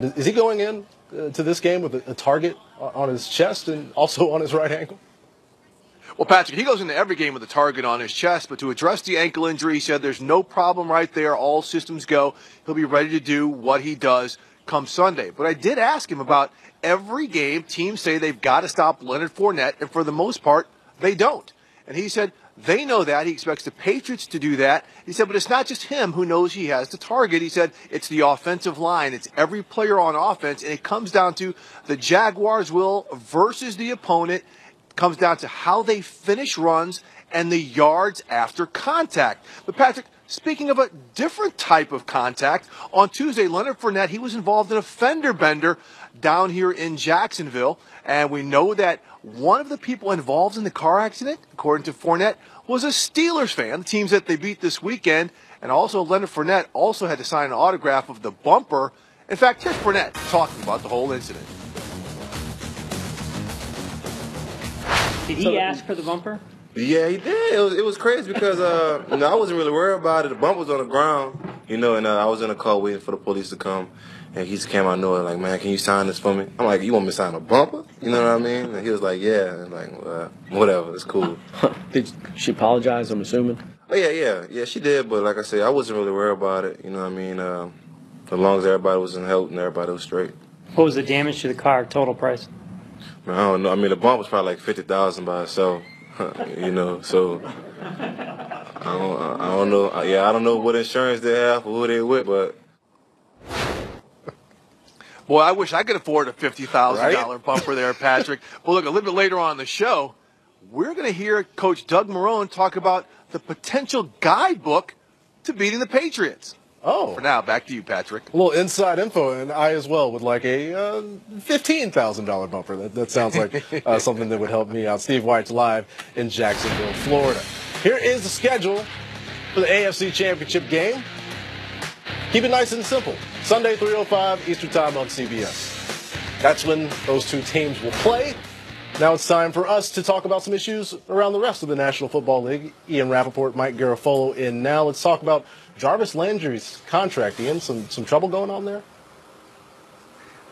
Is he going in to this game with a target on his chest and also on his right ankle? Well, Patrick, he goes into every game with a target on his chest, but to address the ankle injury, he said there's no problem right there. All systems go. He'll be ready to do what he does come Sunday. But I did ask him about every game. Teams say they've got to stop Leonard Fournette, and for the most part, they don't. And he said they know that. He expects the Patriots to do that. He said, but it's not just him who knows he has the target. He said it's the offensive line. It's every player on offense, and it comes down to the Jaguars' will versus the opponent. Comes down to how they finish runs and the yards after contact. But Patrick, speaking of a different type of contact, on Tuesday, Leonard Fournette, he was involved in a fender bender down here in Jacksonville. And we know that one of the people involved in the car accident, according to Fournette, was a Steelers fan, the teams that they beat this weekend. And also Leonard Fournette also had to sign an autograph of the bumper. In fact, here's Fournette talking about the whole incident. Did he ask for the bumper? Yeah, he did. It was crazy because I wasn't really worried about it. The bumper was on the ground, and I was in a car waiting for the police to come, and he just came out of nowhere like, man, can you sign this for me? I'm like, you want me to sign a bumper? You know what I mean? And he was like, yeah. And like, whatever, it's cool. Did she apologize, I'm assuming? Oh, yeah, she did. But like I said, I wasn't really worried about it. You know what I mean? As long as everybody was in health and everybody was straight. What was the damage to the car, total price? I don't know. I mean, the bump was probably like $50,000 by itself, So I don't know. Yeah, I don't know what insurance they have or who they with, but. Boy, I wish I could afford a $50,000 bumper there, Patrick. Well, look, a little bit later on in the show, we're going to hear Coach Doug Marrone talk about the potential guidebook to beating the Patriots. Oh. For now, back to you, Patrick. A little inside info, and I as well would like a $15,000 bumper. That sounds like something that would help me out. Steve White's live in Jacksonville, Florida. Here is the schedule for the AFC Championship game. Keep it nice and simple. Sunday, 3:05 Eastern Time on CBS. That's when those two teams will play. Now it's time for us to talk about some issues around the rest of the National Football League. Ian Rappaport, Mike Garafolo in now. Let's talk about Jarvis Landry's contract. Ian, some trouble going on there?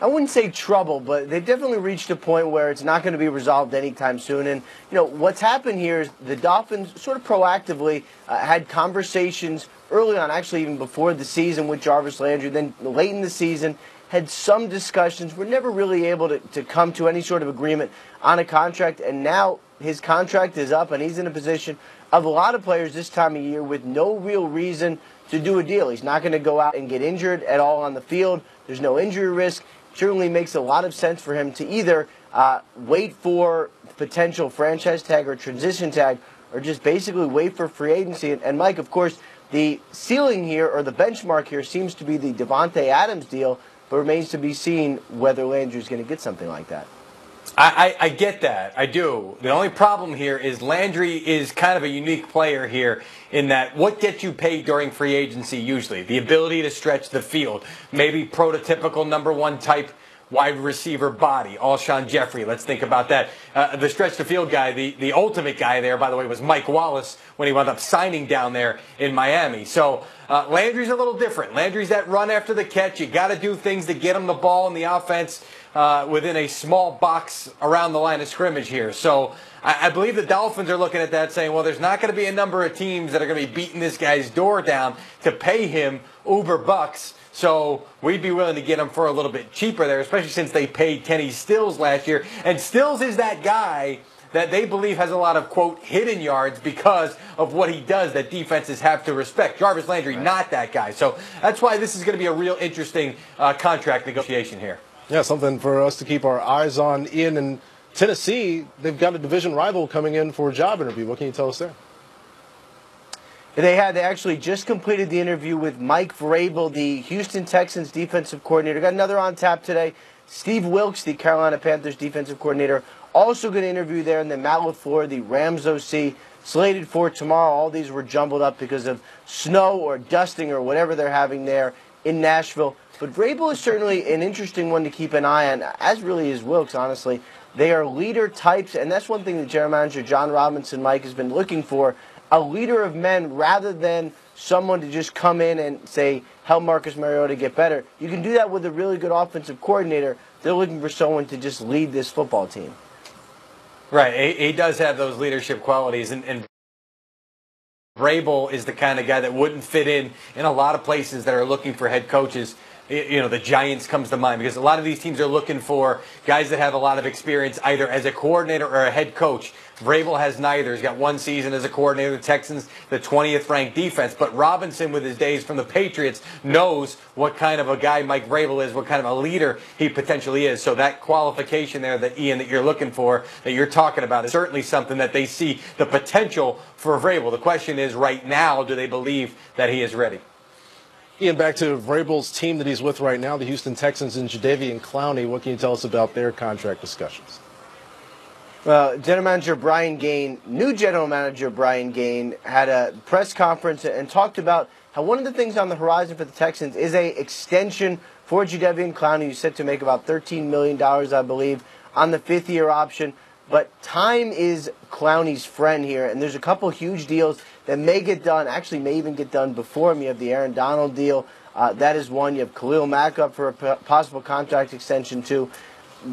I wouldn't say trouble, but they've definitely reached a point where it's not going to be resolved anytime soon. And, what's happened here is the Dolphins sort of proactively had conversations early on, actually even before the season with Jarvis Landry. Then late in the season, had some discussions. We're never really able to come to any sort of agreement on a contract. And now his contract is up, and he's in a position of a lot of players this time of year with no real reason to do a deal. He's not going to go out and get injured at all on the field. There's no injury risk. Certainly makes a lot of sense for him to either wait for potential franchise tag or transition tag, or just basically wait for free agency. And Mike, of course, the ceiling here, or the benchmark here, seems to be the Devontae Adams deal, but remains to be seen whether Landry's going to get something like that. I get that. I do. The only problem here is Landry is kind of a unique player here in that what gets you paid during free agency usually? The ability to stretch the field. Maybe prototypical number one type wide receiver body. Alshon Jeffrey, let's think about that. The stretch the field guy, the ultimate guy there, by the way, was Mike Wallace when he wound up signing down there in Miami. So Landry's a little different. Landry's that run after the catch. You got to do things to get him the ball in the offense within a small box around the line of scrimmage here. So I believe the Dolphins are looking at that saying, well, there's not going to be a number of teams that are going to be beating this guy's door down to pay him uber bucks. So we'd be willing to get him for a little bit cheaper there, especially since they paid Kenny Stills last year. And Stills is that guy that they believe has a lot of, quote, hidden yards because of what he does that defenses have to respect. Jarvis Landry, not that guy. So that's why this is going to be a real interesting contract negotiation here. Yeah, something for us to keep our eyes on. Ian, in Tennessee, they've got a division rival coming in for a job interview. What can you tell us there? They actually just completed the interview with Mike Vrabel, the Houston Texans defensive coordinator. Got another on tap today. Steve Wilks, the Carolina Panthers defensive coordinator, also going to interview there. And then Matt LaFleur, the Rams OC, slated for tomorrow. All these were jumbled up because of snow or dusting or whatever they're having there in Nashville. But Vrabel is certainly an interesting one to keep an eye on, as really is Wilks, honestly. They are leader types, and that's one thing that general manager John Robinson, Mike, has been looking for. A leader of men rather than someone to just come in and say, help Marcus Mariota get better. You can do that with a really good offensive coordinator. They're looking for someone to just lead this football team. Right, he does have those leadership qualities, and Vrabel is the kind of guy that wouldn't fit in a lot of places that are looking for head coaches. You know, the Giants comes to mind because a lot of these teams are looking for guys that have a lot of experience either as a coordinator or a head coach. Vrabel has neither. He's got 1 season as a coordinator. The Texans, the 20th ranked defense. But Robinson, with his days from the Patriots, knows what kind of a guy Mike Vrabel is, what kind of a leader he potentially is. So that qualification there, that Ian, that you're looking for, that you're talking about, is certainly something that they see the potential for Vrabel. The question is, right now, do they believe that he is ready? Ian, back to Vrabel's team that he's with right now, the Houston Texans and Jadeveon Clowney. What can you tell us about their contract discussions? Well, General Manager Brian Gaine, new General Manager Brian Gaine, had a press conference and talked about how one of the things on the horizon for the Texans is a extension for Jadeveon Clowney, who's set to make about $13 million, I believe, on the 5th-year option. But time is Clowney's friend here, and there's a couple huge deals that may get done, actually may even get done before him. You have the Aaron Donald deal. That is one. You have Khalil Mack up for a possible contract extension, too.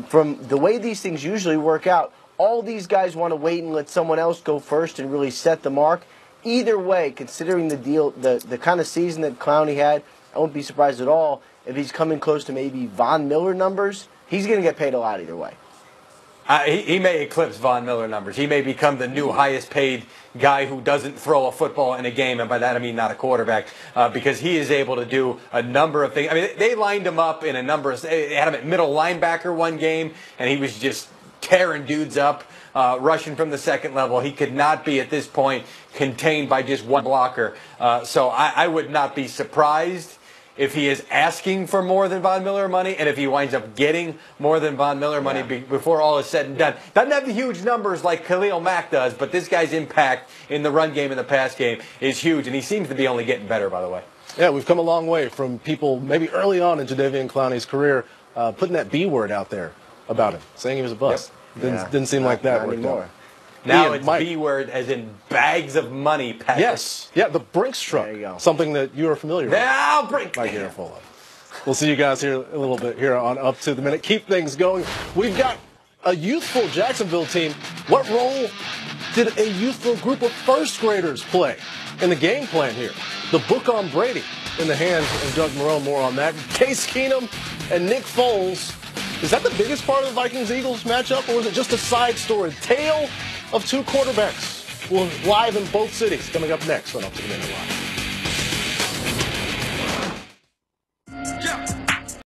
From the way these things usually work out, all these guys want to wait and let someone else go first and really set the mark. Either way, considering the deal, the kind of season that Clowney had, I won't be surprised at all if he's coming close to maybe Von Miller numbers. He's going to get paid a lot either way. He may eclipse Von Miller numbers. He may become the new highest paid guy who doesn't throw a football in a game, and by that I mean not a quarterback, because he is able to do a number of things. I mean, they lined him up in a number of, they had him at middle linebacker one game, and he was just tearing dudes up, rushing from the second level. He could not be at this point contained by just one blocker. So I would not be surprised if he is asking for more than Von Miller money, and if he winds up getting more than Von Miller money before all is said and done. Doesn't have the huge numbers like Khalil Mack does, but this guy's impact in the run game and the pass game is huge, and he seems to be only getting better, by the way. Yeah, we've come a long way from people maybe early on in Jadeveon Clowney's career putting that B word out there about him, saying he was a bust. Yep. Didn't seem like that worked out. Now Ian, it's Mike. B word as in bags of money, Patrick. Yes. Yeah, the Brinks truck. There you go. Something that you are familiar with. Now Brinks. Mike Garafolo. We'll see you guys here a little bit here on Up to the Minute. Keep things going. We've got a youthful Jacksonville team. What role did a youthful group of first graders play in the game plan here? The book on Brady in the hands of Doug Marrone. More on that. Case Keenum and Nick Foles. Is that the biggest part of the Vikings-Eagles matchup, or is it just a side story? Tale of two quarterbacks. We're live in both cities. Coming up next on Up to the Minute Live.